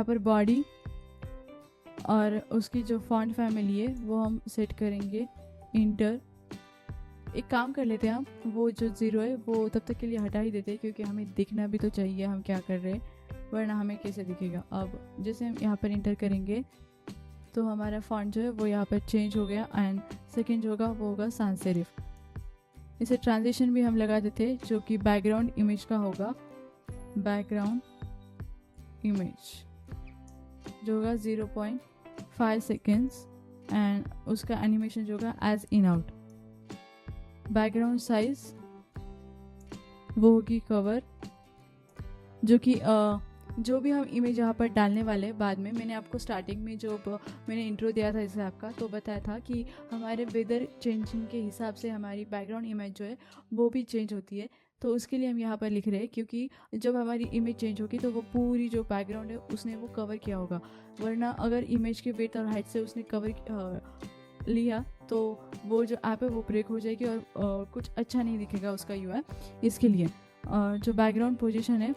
यहाँ पर बॉडी और उसकी जो फॉन्ट फैमिली है वो हम सेट करेंगे इंटर। एक काम कर लेते हैं हम, वो जो 0 है वो तब तक के लिए हटा ही देते हैं, क्योंकि हमें दिखना भी तो चाहिए हम क्या कर रहे हैं, वरना हमें कैसे दिखेगा। अब जैसे हम यहाँ पर इंटर करेंगे तो हमारा फॉन्ट जो है वो यहाँ पर चेंज हो गया, एंड सेकेंड जो होगा वो होगा sans serif। इसे ट्रांजिशन भी हम लगा देते हैं, जो कि बैकग्राउंड इमेज का होगा, बैकग्राउंड इमेज जो होगा 0.5 सेकेंड्स, एंड उसका एनिमेशन जो होगा ease in out. Background size वो होगी कवर, जो कि जो भी हम इमेज यहाँ पर डालने वाले हैं बाद में, मैंने आपको स्टार्टिंग में जो मैंने इंट्रो दिया था इस ऐप का, तो बताया था कि हमारे वेदर चेंजिंग के हिसाब से हमारी बैकग्राउंड इमेज जो है वो भी चेंज होती है। तो उसके लिए हम यहाँ पर लिख रहे हैं, क्योंकि जब हमारी इमेज चेंज होगी तो वो पूरी जो बैकग्राउंड है उसने वो कवर किया होगा, वरना अगर इमेज के विड्थ और हाइट से उसने कवर लिया तो वो जो ऐप है वो ब्रेक हो जाएगी और कुछ अच्छा नहीं दिखेगा उसका यूआई। इसके लिए जो बैकग्राउंड पोजीशन है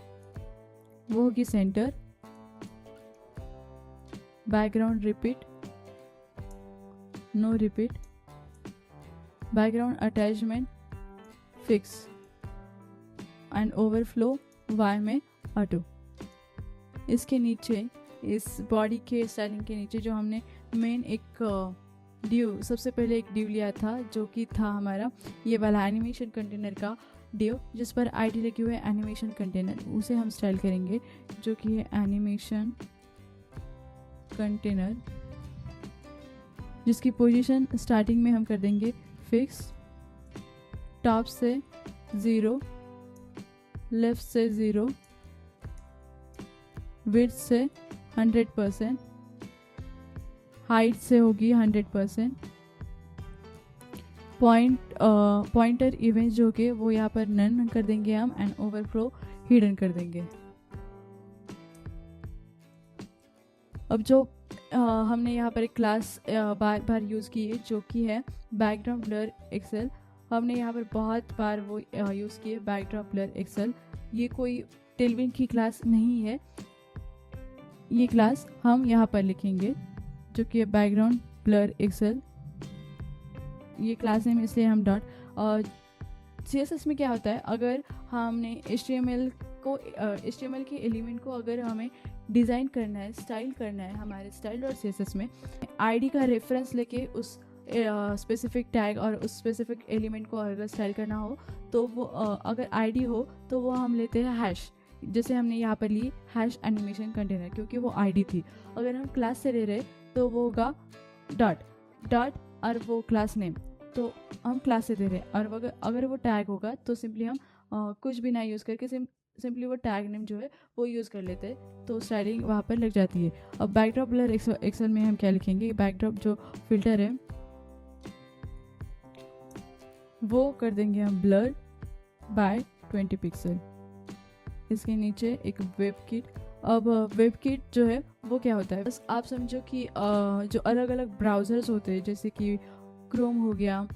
वो होगी center, background repeat, no repeat, background attachment fix, and overflow Y में ऑटो। इसके नीचे इस बॉडी के स्टाइलिंग के नीचे जो हमने मेन एक ड्यू, सबसे पहले एक ड्यू लिया था जो कि था हमारा ये वाला एनिमेशन कंटेनर का ड्यू, जिस पर आईडी लगी हुई है एनिमेशन कंटेनर, उसे हम स्टाइल करेंगे, जो कि है एनिमेशन कंटेनर, जिसकी पोजीशन स्टार्टिंग में हम कर देंगे फिक्स, टॉप से 0, लेफ्ट से 0, विड्थ से 100%, हाइट से होगी 100%, पॉइंटर इवेंट जो कि वो यहाँ पर नन कर देंगे हम, एंड ओवरफ्लो हिडन कर देंगे। अब जो हमने यहाँ पर एक क्लास बार बार यूज़ की है जो कि है बैकग्राउंड ब्लर एक्सेल, हमने यहाँ पर बहुत बार वो यूज़ की है बैकग्राउंड ब्लर एक्सेल। ये कोई टेलविन की क्लास नहीं है, ये क्लास हम यहाँ पर लिखेंगे जो कि है बैकग्राउंड ब्लर एक्सेल। ये क्लास नेम इसलिए हम डॉट, और CSS में क्या होता है, अगर हमने HTML के एलिमेंट को अगर हमें डिज़ाइन करना है, स्टाइल करना है, हमारे स्टाइल और CSS में आईडी का रेफरेंस लेके उस स्पेसिफिक टैग और उस स्पेसिफिक एलिमेंट को अगर स्टाइल करना हो तो वो अगर आईडी हो तो वो हम लेते हैं हैश, जैसे हमने यहाँ पर ली हैश एनिमेशन कंटेनर, क्योंकि वो आईडी थी। अगर हम क्लास से ले रहे तो वो होगा डॉट और वो क्लास नेम, तो हम क्लास से दे रहे हैं। और अगर वो टैग होगा तो सिंपली हम कुछ भी ना यूज़ करके सिंपली वो टैग नेम जो है वो यूज़ कर लेते हैं, तो स्टाइलिंग वहाँ पर लग जाती है। अब बैकड्रॉप ब्लर एक्सेल में हम क्या लिखेंगे, बैकड्रॉप जो फिल्टर है वो कर देंगे हम ब्लर बाय 20 पिक्सल। इसके नीचे एक वेब किट। अब वेब किट जो है वो क्या होता है, बस आप समझो कि जो अलग अलग ब्राउज़र्स होते हैं, जैसे कि क्रोम हो गया,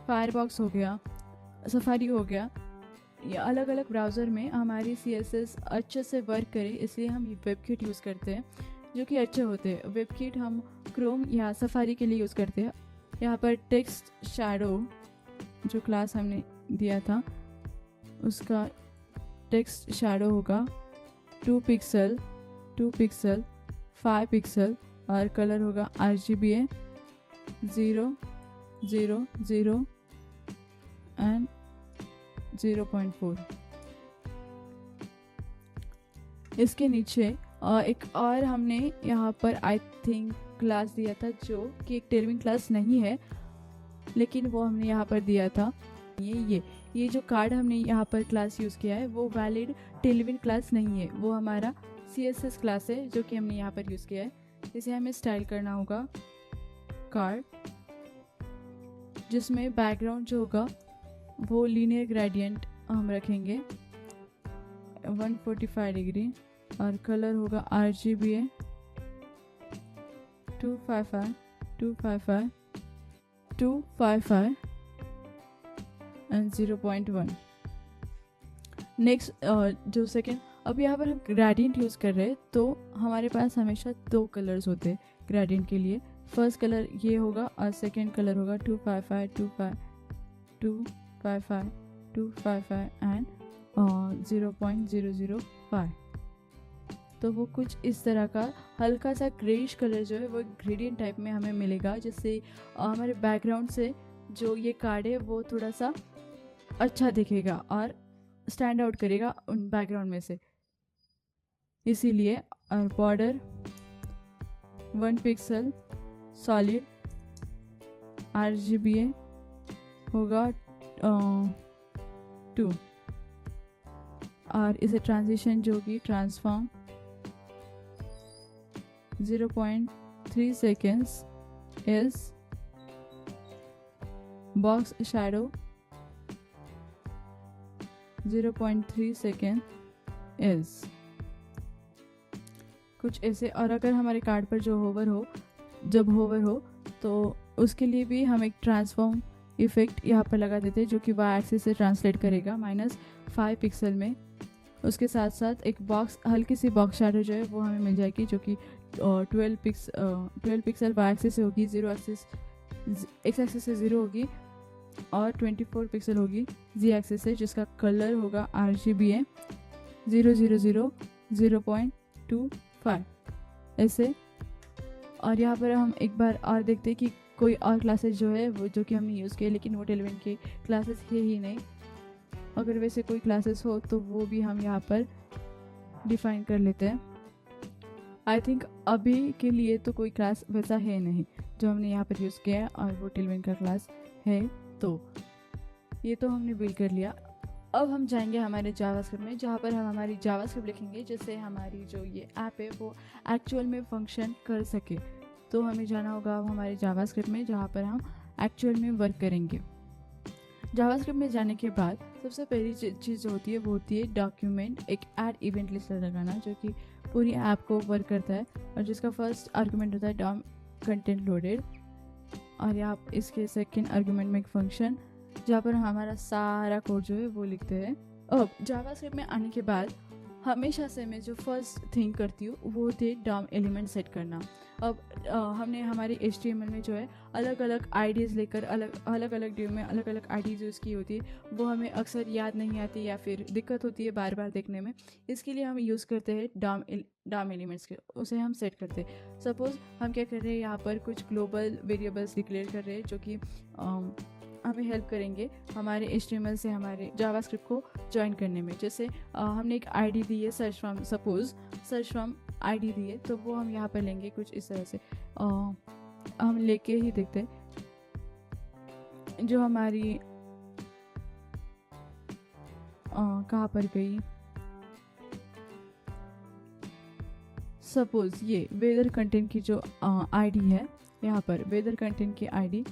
फायरफॉक्स हो गया, सफारी हो गया, ये अलग अलग ब्राउज़र में हमारी CSS अच्छे से वर्क करे, इसलिए हम ये वेब किट यूज़ करते हैं जो कि अच्छे होते हैं। वेब किट हम क्रोम या सफारी के लिए यूज़ करते हैं। यहाँ पर टेक्स्ट शैडो जो क्लास हमने दिया था उसका टेक्स्ट शैडो होगा 2 पिक्सल 5 पिक्सल, और कलर होगा RGBA 0 0 0 एंड 0.4। इसके नीचे एक और हमने यहाँ पर आई थिंक क्लास दिया था जो कि एक टेलविन क्लास नहीं है, लेकिन वो हमने यहाँ पर दिया था। ये जो कार्ड हमने यहाँ पर क्लास यूज़ किया है वो वैलिड टेलविन क्लास नहीं है, वो हमारा CSS क्लास है जो कि हमने यहाँ पर यूज़ किया है। इसे हमें स्टाइल करना होगा कार्ड, जिसमें बैकग्राउंड जो होगा वो लीनियर ग्रेडियंट हम रखेंगे 145 डिग्री, और कलर होगा RGBA 255 एंड 0.1। नेक्स्ट जो सेकेंड अब यहाँ पर हम ग्रेडियंट यूज़ कर रहे हैं, तो हमारे पास हमेशा 2 कलर्स होते हैं ग्रेडियंट के लिए। फर्स्ट कलर ये होगा और सेकेंड कलर होगा 255 25 255 255 एंड 0.005। तो वो कुछ इस तरह का हल्का सा ग्रेइश कलर जो है वो ग्रेडियंट टाइप में हमें मिलेगा, जिससे हमारे बैकग्राउंड से जो ये कार्ड है वो थोड़ा सा अच्छा दिखेगा और स्टैंड आउट करेगा उन बैकग्राउंड में से। इसीलिए बॉर्डर 1 पिक्सल सॉलिड RGBA होगा 2 और इसे ट्रांजिशन जो कि transform 0.3 seconds is box shadow 0.3 second is कुछ ऐसे। और अगर हमारे कार्ड पर जो जब होवर हो तो उसके लिए भी हम एक ट्रांसफॉर्म इफेक्ट यहाँ पर लगा देते हैं, जो कि वाई एक्सिस से ट्रांसलेट करेगा -5 पिक्सल में। उसके साथ साथ एक हल्की सी बॉक्स शैडो जो है वो हमें मिल जाएगी, जो कि 12 पिक्सल वाई एक्सिस से होगी, एक्स एक्सिस से 0 होगी और 24 पिक्सल होगी जी एक्सिस से, जिसका कलर होगा RGBA 000 0.25 ऐसे। और यहाँ पर हम एक बार और देखते हैं कि कोई और क्लासेस जो है वो जो कि हमने यूज़ किए, लेकिन वो टेलविन के क्लासेस है ही नहीं। अगर वैसे कोई क्लासेस हो तो वो भी हम यहाँ पर डिफाइन कर लेते हैं। आई थिंक अभी के लिए तो कोई क्लास वैसा है नहीं जो हमने यहाँ पर यूज़ किया है, और वो टेलविन का क्लास है। तो ये तो हमने बिल्ड कर लिया। अब हम जाएंगे हमारे जावास्क्रिप्ट में, जहाँ पर हम हमारी जावास्क्रिप्ट लिखेंगे, जिससे हमारी जो ये ऐप है वो एक्चुअल में फंक्शन कर सके। तो हमें जाना होगा अब हमारे जावास्क्रिप्ट में, जहाँ पर हम एक्चुअल में वर्क करेंगे। जावास्क्रिप्ट में जाने के बाद सबसे पहली चीज़ जो होती है वो होती है डॉक्यूमेंट एक ऐड इवेंट लिस्ट लगाना, जो कि पूरी ऐप को वर्क करता है और जिसका फर्स्ट आर्गुमेंट होता है डॉम कंटेंट लोडेड, और यहाँ इसके सेकेंड आर्गुमेंट में एक फंक्शन जहाँ पर हमारा सारा कोड जो है वो लिखते हैं। अब जावास्क्रिप्ट में आने के बाद हमेशा से मैं जो फर्स्ट थिंग करती हूँ वो होती है डॉम एलिमेंट सेट करना। अब हमने हमारी HTML में जो है अलग अलग आईडीज़ लेकर अलग अलग ड्यू में अलग अलग आईडीज़ यूज़ की होती है, वो हमें अक्सर याद नहीं आती या फिर दिक्कत होती है बार बार देखने में। इसके लिए हम यूज़ करते हैं डॉम एलिमेंट्स के, उसे हम सेट करते हैं। सपोज़ हम क्या कर रहे हैं, यहाँ पर कुछ ग्लोबल वेरिएबल्स डिक्लेयर कर रहे हैं जो कि हमें हेल्प करेंगे हमारे HTML से हमारे जावास्क्रिप्ट को ज्वाइन करने में। जैसे हमने एक आईडी दी है सर्च फ्रॉम आईडी दी है, तो वो हम यहाँ पर लेंगे कुछ इस तरह से। हम लेके ही देखते हैं जो हमारी कहाँ पर गई। सपोज ये वेदर कंटेंट की जो आईडी है, यहाँ पर वेदर कंटेंट की आईडी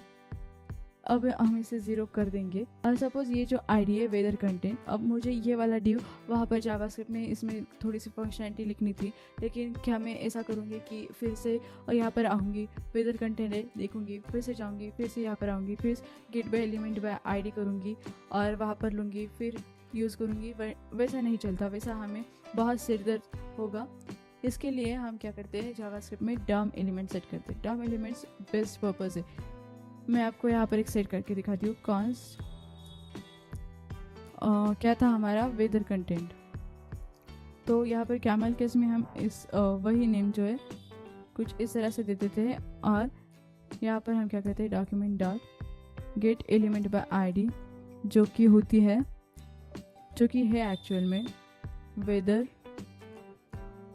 अब हम इसे 0 कर देंगे। और सपोज ये जो आईडी है वेदर कंटेंट, अब मुझे ये वाला ड्यू वहाँ पर जावास्क्रिप्ट में इसमें थोड़ी सी फंक्शनैलिटी लिखनी थी, लेकिन क्या मैं ऐसा करूँगी कि फिर से और यहाँ पर आऊँगी, वेदर कंटेंट है देखूँगी, फिर से जाऊँगी, फिर से यहाँ पर आऊँगी, फिर get by element by ID करूँगी और वहाँ पर लूँगी, फिर यूज़ करूँगी। वैसा नहीं चलता, वैसा हमें बहुत सिरदर्द होगा। इसके लिए हम क्या करते हैं, जावास्क्रिप्ट में डॉम एलिमेंट सेट करते हैं। डॉम एलिमेंट्स बेस्ट पर्पज़ है। मैं आपको यहाँ पर एक सेट करके दिखाती हूँ। कॉन्स्ट क्या था हमारा वेदर कंटेंट, तो यहाँ पर कैमल केस में हम इस वही नेम जो है कुछ इस तरह से दे देते हैं, और यहाँ पर हम क्या करते हैं document dot get element by ID, जो कि है एक्चुअल में वेदर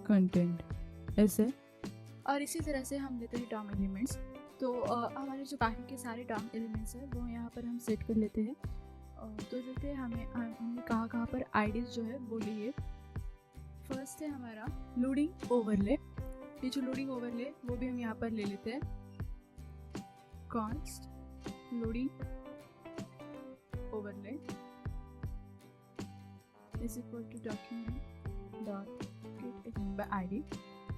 कंटेंट ऐसे। और इसी तरह से हम लेते हैं डॉम एलिमेंट्स। तो हमारे जो बाकी के सारे डॉम एलिमेंट्स हैं वो यहाँ पर हम सेट कर लेते हैं। तो जैसे हमने कहाँ पर आईडीज़ जो है वो लिए। फर्स्ट है हमारा लोडिंग ओवरले। ये जो लोडिंग ओवरले वो भी हम यहाँ पर ले लेते हैं। Const loading overlay is equal to document dot get element by ID,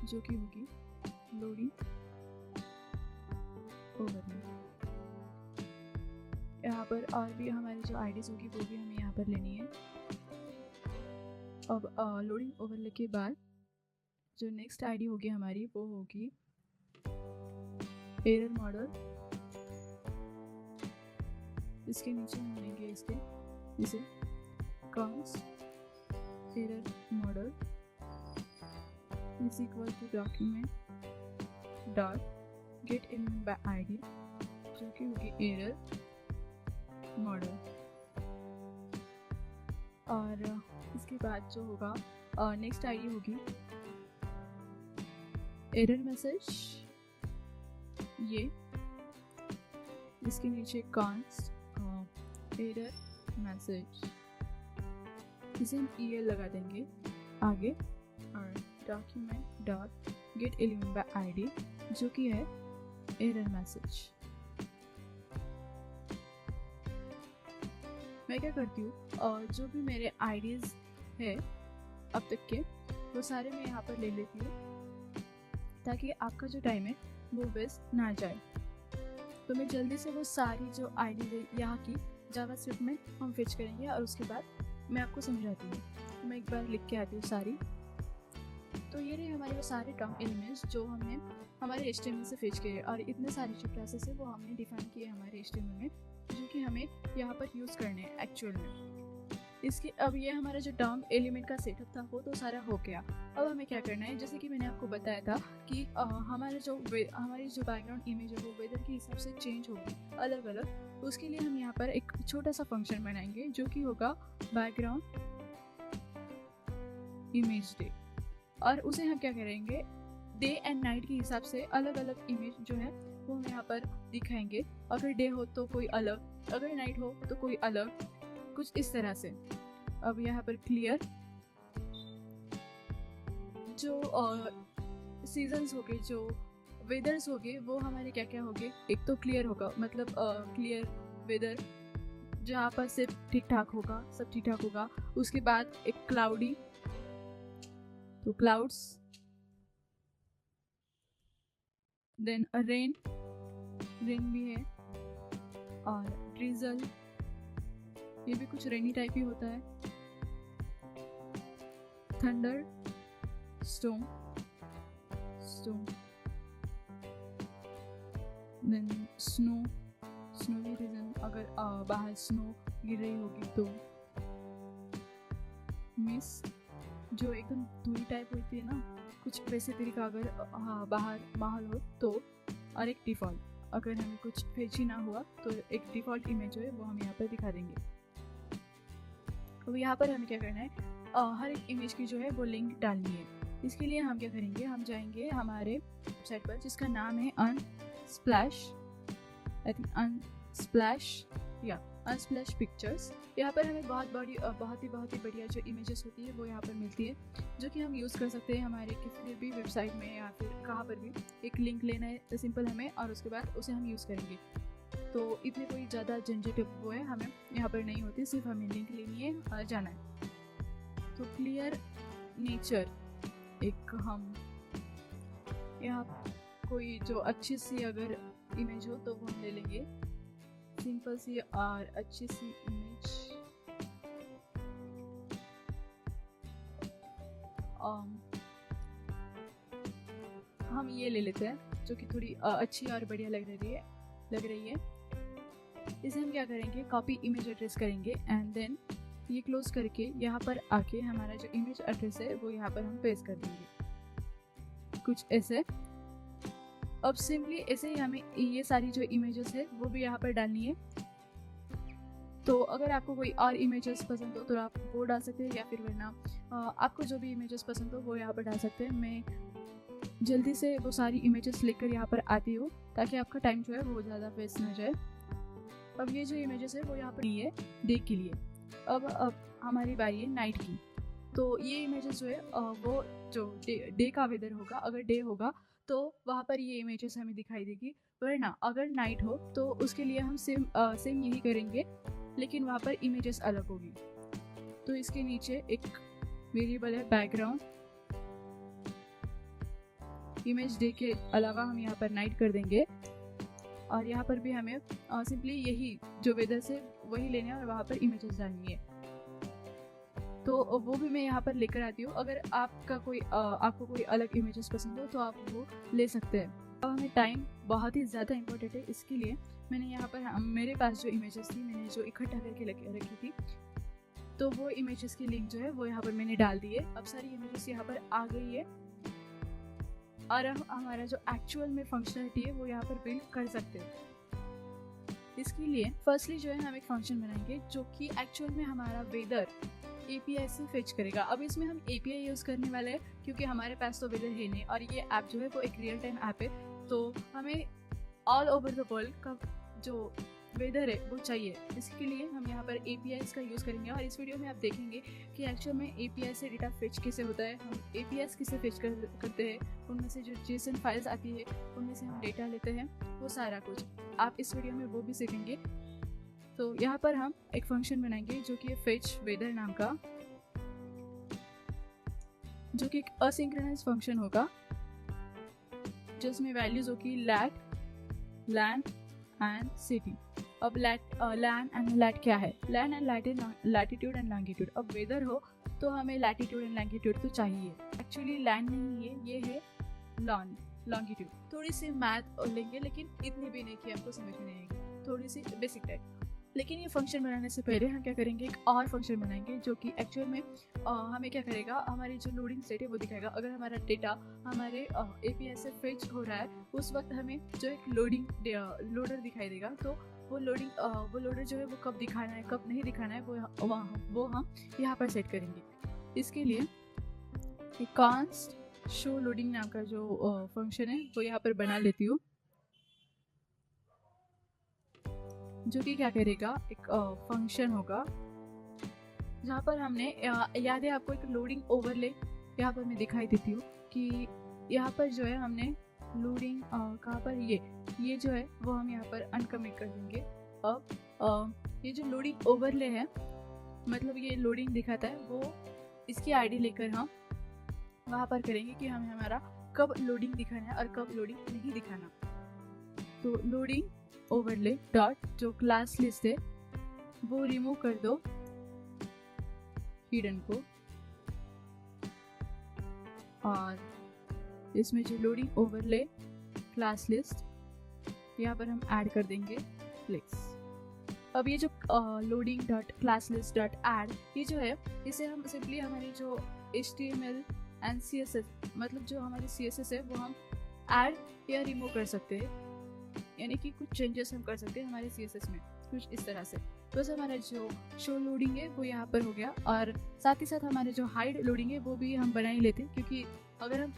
जो कि होगी लोडिंग ओवरले। यहाँ पर और भी हमारी जो आईडीज़ होगी वो भी हमें यहाँ पर लेनी है। अब लोडिंग ओवरले के बाद जो नेक्स्ट आईडी होगी हमारी वो होगी एरर मॉडल। इसके नीचे हम लेंगे इसे const error modal is equal to document dot get element by ID, जो कि होगी एरर मॉडल। और इसके बाद जो होगा नेक्स्ट आईडी होगी एरर मैसेज, ये इसके नीचे const एरर मैसेज, इसे हम EL लगा देंगे आगे, और document dot get element by ID, जो कि है एरर मैसेज। मैं क्या करती हूँ, और जो भी मेरे आईडीज है अब तक के वो सारे मैं यहाँ पर ले लेती हूँ, ताकि आपका जो टाइम है वो वेस्ट ना जाए। तो मैं जल्दी से वो सारी जो आईडी यहाँ की जावास्क्रिप्ट में हम फिच करेंगे, और उसके बाद मैं आपको समझाती हूँ। तो मैं एक बार लिख के आती हूँ सारी। तो ये रहे हमारे वो सारे टर्म एलिमेंट्स जो हमने हमारे HTML से फिच किए, और इतने सारे जो क्लासेस है वो हमने डिफाइन किए हमारे HTML में, जो कि हमें यहाँ पर यूज़ करने हैं एक्चुअल में। इसके अब ये हमारा जो टर्म एलिमेंट का सेटअप था वो तो सारा हो गया। अब हमें क्या करना है, जैसे कि मैंने आपको बताया था कि हमारी जो बैकग्राउंड इमेज है वो वेदर के हिसाब से चेंज होगी अलग अलग। उसके लिए हम यहाँ पर एक छोटा सा फंक्शन बनाएंगे जो कि होगा बैकग्राउंड इमेज डे, और उसे हम क्या करेंगे, डे एंड नाइट के हिसाब से अलग अलग इमेज जो है वो हम यहाँ पर दिखाएंगे। अगर डे हो तो कोई अलग, अगर नाइट हो तो कोई अलग, कुछ इस तरह से। अब यहाँ पर क्लियर जो सीजन्स हो गए, जो वेदर्स हो गए, वो हमारे क्या क्या हो गए। एक तो क्लियर होगा, मतलब क्लियर वेदर जहाँ पर सिर्फ ठीक ठाक होगा, सब ठीक ठाक होगा। उसके बाद एक क्लाउडी, तो क्लाउड्स, देन रेन भी है, और ड्रिजल, ये भी कुछ रेनी टाइप ही होता है। Thunder, storm, then snowy region, अगर बाहर स्नो गिर रही होगी तो। मिस्ट, जो एकदम धुई टाइप होती है ना, कुछ वैसे तरीका अगर बाहर माहौल हो तो। और एक डिफ़ॉल्ट, अगर हमें कुछ फेची ना हुआ तो एक डिफ़ॉल्ट इमेज जो है वो हम यहाँ पर दिखा देंगे। तो यहाँ पर हमें क्या करना है, हर एक इमेज की जो है वो लिंक डालनी है। इसके लिए हम क्या करेंगे, हम जाएंगे हमारे वेबसाइट पर जिसका नाम है अनस्प्लैश पिक्चर्स। यहाँ पर हमें बहुत ही बढ़िया जो इमेजेस होती है वो यहाँ पर मिलती है, जो कि हम यूज़ कर सकते हैं हमारे किसी भी वेबसाइट में या फिर कहाँ पर भी। एक लिंक लेना है सिंपल हमें, और उसके बाद उसे हम यूज़ करेंगे। तो इतने कोई ज़्यादा झंझट वो है हमें यहाँ पर नहीं होती, सिर्फ हमें लिंक लेनी है और जाना है। तो क्लियर नेचर, एक हम यहाँ कोई जो अच्छी सी अगर इमेज हो तो वो हम ले लेंगे, सिंपल सी और अच्छी सी इमेज। हम ये ले लेते हैं जो कि थोड़ी अच्छी और बढ़िया लग रही है। इसे हम क्या करेंगे, कॉपी इमेज एड्रेस करेंगे, एंड देन ये क्लोज करके यहाँ पर आके हमारा जो इमेज एड्रेस है वो यहाँ पर हम पेस्ट कर देंगे, कुछ ऐसे। अब सिंपली ऐसे ही हमें ये सारी जो इमेजेस है वो भी यहाँ पर डालनी है। तो अगर आपको कोई और इमेजेस पसंद हो तो आप वो डाल सकते हैं, या फिर वरना आपको जो भी इमेजेस पसंद हो वो यहाँ पर डाल सकते हैं। मैं जल्दी से वो सारी इमेजेस लेकर यहाँ पर आती हूँ ताकि आपका टाइम जो है वो ज़्यादा वेस्ट ना जाए। अब ये जो इमेजेस है वो यहाँ पर है डे के लिए। अब हमारी बारी है नाइट की। तो ये इमेजेस जो है वो जो डे का वेदर होगा, अगर डे होगा तो वहाँ पर ये इमेजेस हमें दिखाई देगी, वरना अगर नाइट हो तो उसके लिए हम सेम यही करेंगे, लेकिन वहाँ पर इमेजेस अलग होगी। तो इसके नीचे एक वेरिएबल है बैकग्राउंड इमेज, डे के अलावा हम यहाँ पर नाइट कर देंगे, और यहाँ पर भी हमें सिंपली यही जो वेदर से वही लेना है और वहाँ पर इमेजेस डालनी है। तो वो भी मैं यहाँ पर लेकर आती हूँ। अगर आपको कोई अलग इमेजेस पसंद हो तो आप वो ले सकते हैं। अब हमें टाइम बहुत ही ज़्यादा इम्पोर्टेंट है, इसके लिए मैंने यहाँ पर मेरे पास जो इमेजेस थी मैंने जो इकट्ठा करके रखी थी, तो वो इमेजेस की लिंक जो है वो यहाँ पर मैंने डाल दी है। अब सारी इमेजेस यहाँ पर आ गई है और अब हमारा जो एक्चुअल में फंक्शनलिटी है वो यहाँ पर बिल्ड कर सकते हैं। इसके लिए फर्स्टली जो है हम एक फंक्शन बनाएंगे जो कि एक्चुअल में हमारा वेदर API से फेच करेगा। अब इसमें हम API यूज़ करने वाले हैं क्योंकि हमारे पास तो वेदर है नहीं और ये ऐप जो है वो एक रियल टाइम ऐप है, तो हमें ऑल ओवर द वर्ल्ड का जो वेदर है वो चाहिए। इसके लिए हम यहाँ पर APIs का यूज़ करेंगे और इस वीडियो में आप देखेंगे कि एक्चुअल में API से डेटा फेच कैसे होता है, हम APIs किसे फेच करते हैं, उनमें से जो JSON फाइल्स आती है उनमें से हम डेटा लेते हैं, वो सारा कुछ आप इस वीडियो में वो भी सीखेंगे। तो यहाँ पर हम एक फंक्शन बनाएंगे जो कि फेच वेदर नाम का, जो कि एक असिंक्रोनस फंक्शन होगा जिसमें वैल्यूज होगी लैट, लैंड एंड सिटी। अब लैंड एंड लैट क्या है? Land and latitude and longitude. अब वेदर हो तो हमें लैटिट्यूड एंड लॉन्गिट्यूड तो चाहिए। एक्चुअली लैंड नहीं है, ये है लॉन्गिट्यूड। थोड़ी सी मैथ लेंगे लेकिन इतनी भी नहीं कि आपको समझ में नहीं आएगी, थोड़ी सी बेसिक टाइप। लेकिन ये फंक्शन बनाने से पहले हम क्या करेंगे, एक और फंक्शन बनाएंगे जो कि एक्चुअल में हमें क्या करेगा, हमारी जो लोडिंग स्टेट है वो दिखाएगा। अगर हमारा डेटा हमारे API से फेच हो रहा है उस वक्त हमें जो एक लोडर दिखाई देगा, तो वो लोडर जो है वो कब दिखाना है कब नहीं दिखाना है वो हम यहाँ पर सेट करेंगे। इसके लिए एक कॉन्स्ट शो लोडिंग नाम का जो फंक्शन है वो यहाँ पर बना लेती हूँ, जो कि क्या करेगा, एक फंक्शन होगा जहाँ पर हमने याद है आपको एक लोडिंग ओवरले यहाँ पर मैं दिखाई देती हूँ कि यहाँ पर जो है हमने लोडिंग कहाँ पर ये जो है वो हम यहाँ पर अनकमिट कर देंगे। अब ये जो लोडिंग ओवरले है मतलब ये लोडिंग दिखाता है, वो इसकी आईडी लेकर हम वहाँ पर करेंगे कि हमें हमारा कब लोडिंग दिखाना है और कब लोडिंग नहीं दिखाना। तो लोडिंग ओवरले डॉट जो क्लास लिस्ट है वो रिमूव कर दो हिडन को, और इसमें जो लोडिंग ओवरले क्लास लिस्ट यहाँ पर हम ऐड कर देंगे फ्लेक्स। अब ये जो loading dot class list dot add ये जो है इसे हम सिंपली हमारी जो HTML एंड CSS मतलब जो हमारी CSS है वो हम ऐड या रिमूव कर सकते हैं, यानी कि कुछ चेंजेस हम कर सकते हैं हमारे CSS में कुछ इस तरह से। तो हमारा जो शो लोडिंग है वो यहाँ पर हो गया, और साथ ही साथ हमारे जो हाइड लोडिंग है वो भी हम बना ही लेते हैं, क्योंकि अगर हम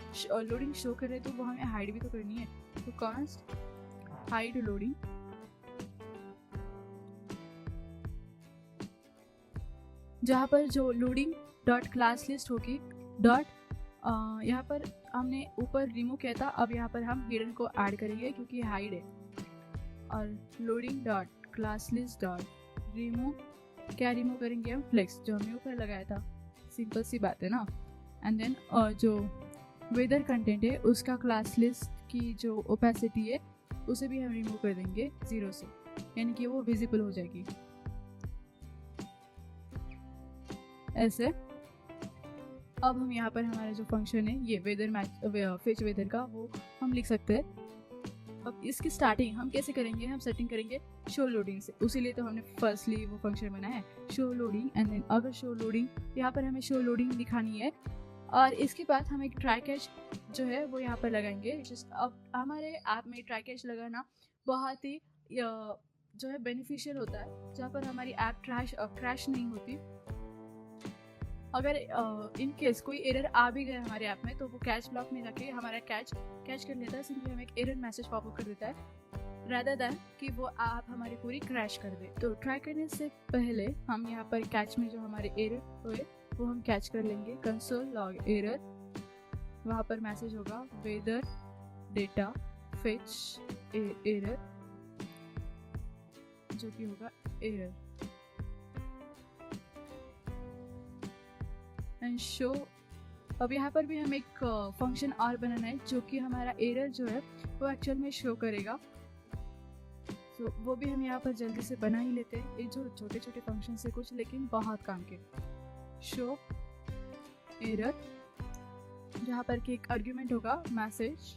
लोडिंग शो कर रहे हैं तो वो हमें हाइड भी तो करनी है। तो कॉन्स्ट हाइड लोडिंग, जहाँ पर जो लोडिंग डॉट क्लास लिस्ट होगी डॉट यहाँ पर हमने ऊपर रिमूव किया था, अब यहाँ पर हम हिडन को ऐड करेंगे क्योंकि हाइड है। और loading dot class list dot remove, क्या रिमूव करेंगे हम? फ्लेक्स जो हमने ऊपर लगाया था, सिंपल सी बात है ना। एंड देन जो वेदर कंटेंट है उसका क्लास लिस्ट की जो ओपेसिटी है उसे भी हम रिमूव कर देंगे 0 से, यानी कि वो विजिबल हो जाएगी ऐसे। अब हम यहाँ पर हमारा जो फंक्शन है ये वेदर मैच फेच वेदर का वो हम लिख सकते हैं। अब इसकी स्टार्टिंग हम कैसे करेंगे, हम सेटिंग करेंगे शो लोडिंग से, उसीलिए तो हमने फर्स्टली वो फंक्शन बनाया है शो लोडिंग। एंड देन अगर शो लोडिंग यहाँ पर हमें शो लोडिंग दिखानी है, और इसके बाद हम एक ट्राई कैच जो है वो यहाँ पर लगाएंगे। अब हमारे ऐप में ट्राई कैच लगाना बहुत ही जो है बेनिफिशियल होता है, जहाँ पर हमारी ऐप क्रैश नहीं होती। अगर इन केस कोई एरर आ भी गया हमारे ऐप में तो वो कैच ब्लॉक में जाके हमारा कैच कर लेता है, सिंपली हमें एक एरर मैसेज पॉपअप कर देता है रादर दैन कि वो ऐप हमारी पूरी क्रैश कर दे। तो ट्राई करने से पहले हम यहाँ पर कैच में जो हमारे एरर हुए वो हम कैच कर लेंगे। कंसोल लॉग एरर, वहाँ पर मैसेज होगा वेदर डेटा फेच एरर, जो कि होगा एरर एंड शो। अब यहाँ पर भी हम एक फंक्शन और बनाना है जो कि हमारा एरर जो है वो एक्चुअल में शो करेगा। तो वो भी हम यहाँ पर जल्दी से बना ही लेते हैं। ये जो छोटे छोटे फंक्शन से कुछ लेकिन बहुत काम के। शो एरर, जहाँ पर कि एक आर्ग्यूमेंट होगा मैसेज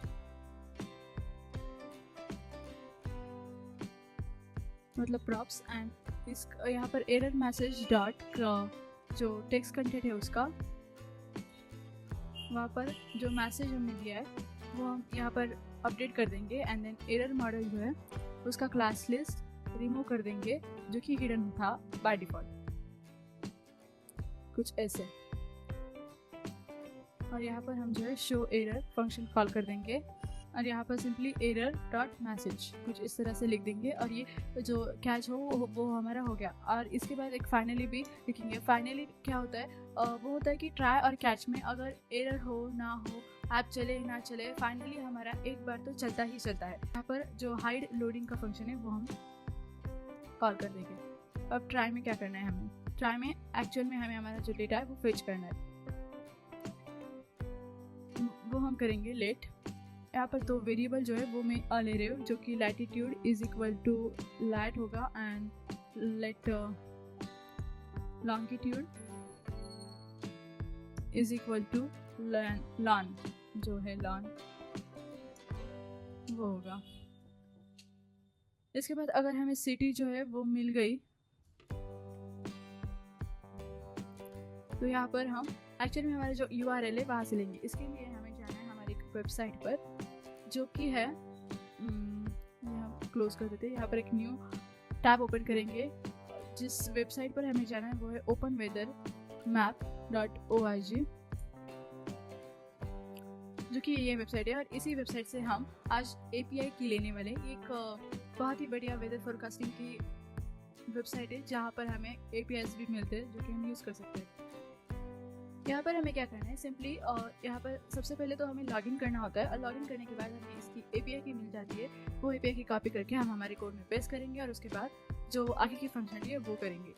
मतलब प्रॉप्स, एंड इस यहाँ पर एरर मैसेज डॉट जो टेक्स्ट कंटेंट है उसका, वहाँ पर जो मैसेज हमने दिया है वो हम यहाँ पर अपडेट कर देंगे। एंड देन एरर मॉडल जो है उसका क्लास लिस्ट रिमूव कर देंगे जो कि हिडन था बाय डिफ़ॉल्ट, कुछ ऐसे। और यहाँ पर हम जो है शो एरर फंक्शन कॉल कर देंगे और यहाँ पर सिंपली एरर डॉट मैसेज कुछ इस तरह से लिख देंगे और ये जो कैच हो वो हमारा हो गया। और इसके बाद एक फाइनली भी लिखेंगे। फाइनली क्या होता है, वो होता है कि ट्राई और कैच में अगर एरर हो ना हो, ऐप चले ना चले, फाइनली हमारा एक बार तो चलता ही चलता है। यहाँ पर जो हाइड लोडिंग का फंक्शन है वो हम कॉल कर देंगे। अब ट्राई में क्या करना है, हमें ट्राई में एक्चुअल में हमें हमारा जो डेटा है वो फेच करना है, वो हम करेंगे लेट। यहाँ पर दो वेरिएबल जो है वो मैं ले रही हूँ जो कि latitude is equal to lat होगा and let longitude is equal to lon, जो है लॉन वो होगा। इसके बाद अगर हमें सिटी जो है वो मिल गई तो यहाँ पर हम एक्चुअली में हमारा जो URL है वहाँ से लेंगे। इसके लिए हमें जाना है हमारी वेबसाइट पर जो कि है, यहाँ क्लोज कर देते हैं। यहाँ पर एक न्यू टैब ओपन करेंगे। जिस वेबसाइट पर हमें जाना है वो है openweathermap.org, जो कि ये वेबसाइट है। और इसी वेबसाइट से हम आज API की लेने वाले। एक बहुत ही बढ़िया वेदर फोरकास्टिंग की वेबसाइट है जहाँ पर हमें APIs भी मिलते हैं जो कि हम यूज़ कर सकते हैं। यहाँ पर हमें क्या करना है, सिंपली यहाँ पर सबसे पहले तो हमें लॉगिन करना होता है और लॉगिन करने के बाद हमें इसकी API की मिल जाती है। वो API की कॉपी करके हम हमारे कोड में पेस्ट करेंगे और उसके बाद जो आगे की फंक्शनलिटी है वो करेंगे।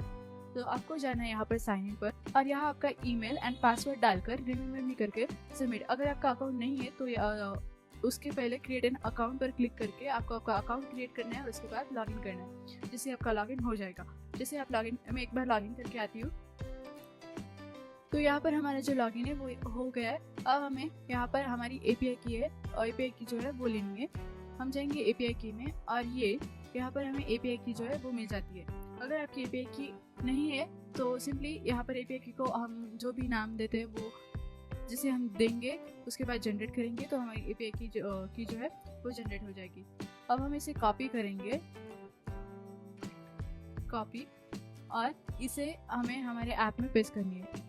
तो आपको जाना है यहाँ पर साइन इन पर और यहाँ आपका ईमेल एंड पासवर्ड डालकर रिमेम्बर मी करके सबमिट। अगर आपका अकाउंट नहीं है तो उसके पहले क्रिएट एन अकाउंट पर क्लिक करके आपको आपका अकाउंट क्रिएट करना है और उसके बाद लॉगिन करना है, जिससे आपका लॉगिन हो जाएगा। जैसे आप लॉगिन, मैं एक बार लॉगिन करके आती हूँ। तो यहाँ पर हमारा जो लॉगिन है वो हो गया है। अब हमें यहाँ पर हमारी API की है और API की जो है वो लेनी है। हम जाएंगे API की में और ये यहाँ पर हमें API की जो है वो मिल जाती है। अगर आपकी API की नहीं है तो सिंपली यहाँ पर API की को हम जो भी नाम देते हैं वो जिसे हम देंगे उसके बाद जनरेट करेंगे तो हमारी API की जो है वो जनरेट हो जाएगी। अब हम इसे कॉपी करेंगे, कॉपी, और इसे हमें हमारे ऐप में पेस्ट करनी है।